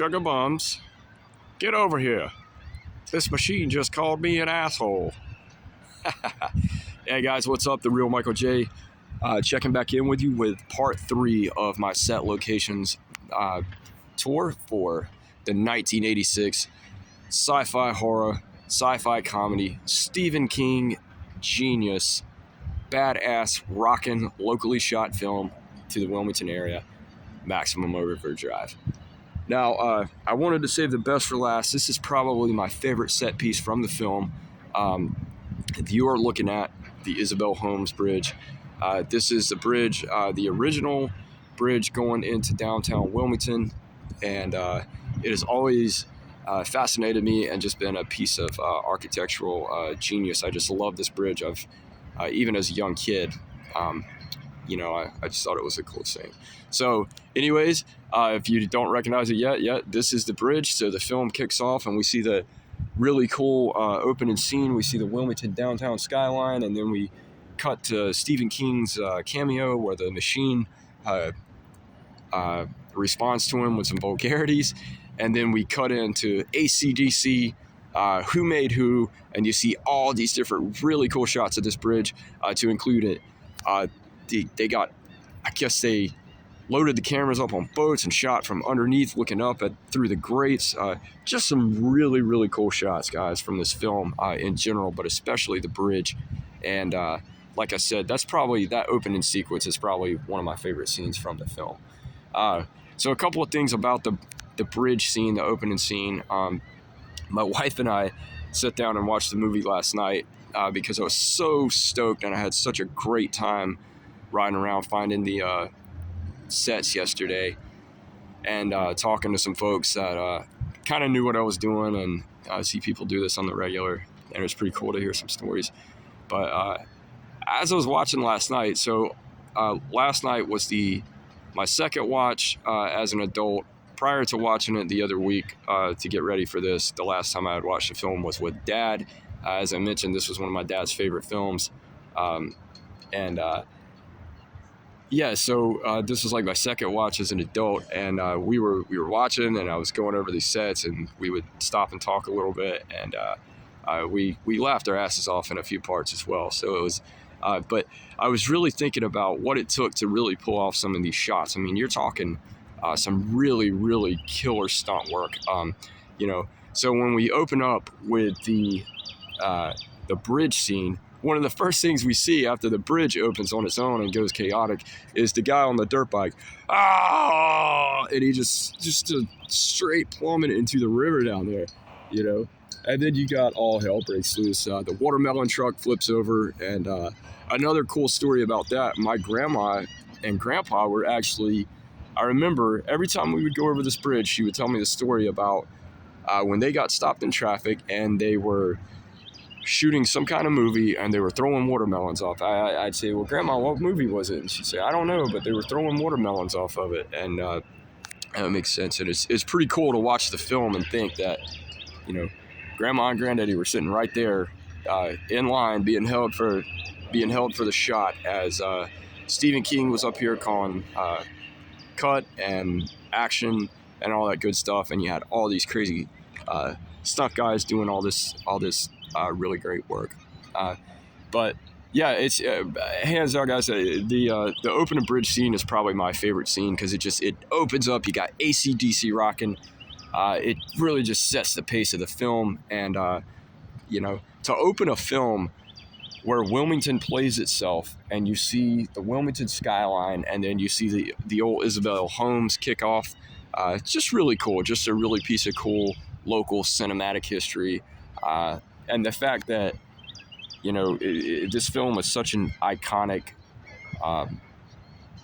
sugar bums, get over here. This machine just called me an asshole. Hey guys, what's up? The real Michael J. Checking back in with you with part 3 of my set locations tour for the 1986 sci-fi horror, sci-fi comedy, Stephen King genius, badass, rockin', locally shot film to the Wilmington area, Maximum Overdrive. Now, I wanted to save the best for last. This is probably my favorite set piece from the film. You are looking at the Isabel Holmes Bridge. This is the bridge, the original bridge going into downtown Wilmington, and it has always fascinated me and just been a piece of architectural genius. I just love this bridge. Even as a young kid, I just thought it was the coolest thing. So anyways, if you don't recognize it yet, this is the bridge. So the film kicks off and we see the really cool opening scene. We see the Wilmington downtown skyline, and then we cut to Stephen King's cameo where the machine responds to him with some vulgarities. And then we cut into AC/DC, Who Made Who, and you see all these different really cool shots of this bridge to include it. They got, I guess they loaded the cameras up on boats and shot from underneath looking up through the grates. Just some really, really cool shots, guys, from this film in general, but especially the bridge. And like I said, that opening sequence is probably one of my favorite scenes from the film. So a couple of things about the bridge scene, the opening scene. My wife and I sat down and watched the movie last night because I was so stoked and I had such a great time riding around finding the sets yesterday and talking to some folks that kind of knew what I was doing, and I see people do this on the regular, and it was pretty cool to hear some stories. But as I was watching last night, so last night was my second watch as an adult. Prior to watching it the other week to get ready for this, the last time I had watched the film was with Dad. As I mentioned, this was one of my dad's favorite films. So this was like my second watch as an adult, and we were watching, and I was going over these sets, and we would stop and talk a little bit, and we laughed our asses off in a few parts as well. So it was, but I was really thinking about what it took to really pull off some of these shots. I mean, you're talking some really, really killer stunt work. So when we open up with the bridge scene, one of the first things we see after the bridge opens on its own and goes chaotic is the guy on the dirt bike. And he just straight plummeted into the river down there, And then you got all hell breaks loose. The watermelon truck flips over, and another cool story about that, my grandma and grandpa were actually, I remember every time we would go over this bridge, she would tell me the story about when they got stopped in traffic and they were shooting some kind of movie and they were throwing watermelons off. I'd say, well, Grandma, what movie was it? And she'd say, I don't know, but they were throwing watermelons off of it. And that makes sense. And it's pretty cool to watch the film and think that, Grandma and Granddaddy were sitting right there in line being held for the shot as Stephen King was up here calling cut and action and all that good stuff, and you had all these crazy stunt guys doing all this really great work. But yeah, it's hands down, guys. The opening bridge scene is probably my favorite scene because it opens up. You got AC/DC rocking. It really just sets the pace of the film, and to open a film where Wilmington plays itself, and you see the Wilmington skyline, and then you see the old Isabel Holmes kick off. It's just really cool. Just a really piece of cool local cinematic history, and the fact that this film is such an iconic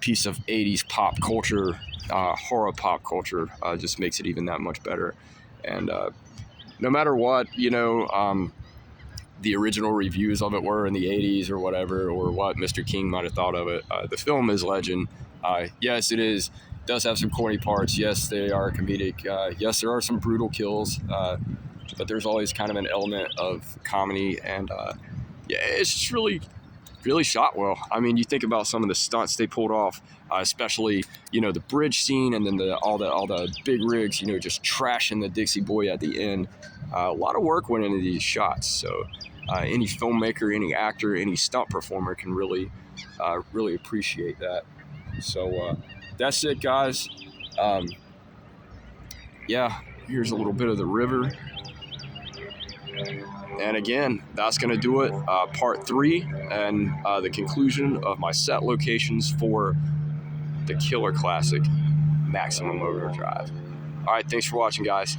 piece of 80s pop culture, horror pop culture, just makes it even that much better. And no matter what, the original reviews of it were in the 80s or whatever, or what Mr. King might have thought of it, the film is legend. Yes, it does have some corny parts. Yes, they are comedic. Yes, there are some brutal kills, but there's always kind of an element of comedy, and it's just really really shot well. I mean, you think about some of the stunts they pulled off, especially the bridge scene, and then all the big rigs, just trashing the Dixie Boy at the end. A lot of work went into these shots. So any filmmaker, any actor, any stunt performer can really appreciate that. So that's it, guys. Yeah, here's a little bit of the river. And again, that's going to do it. Part 3 and the conclusion of my set locations for the killer classic, Maximum Overdrive. All right, thanks for watching, guys.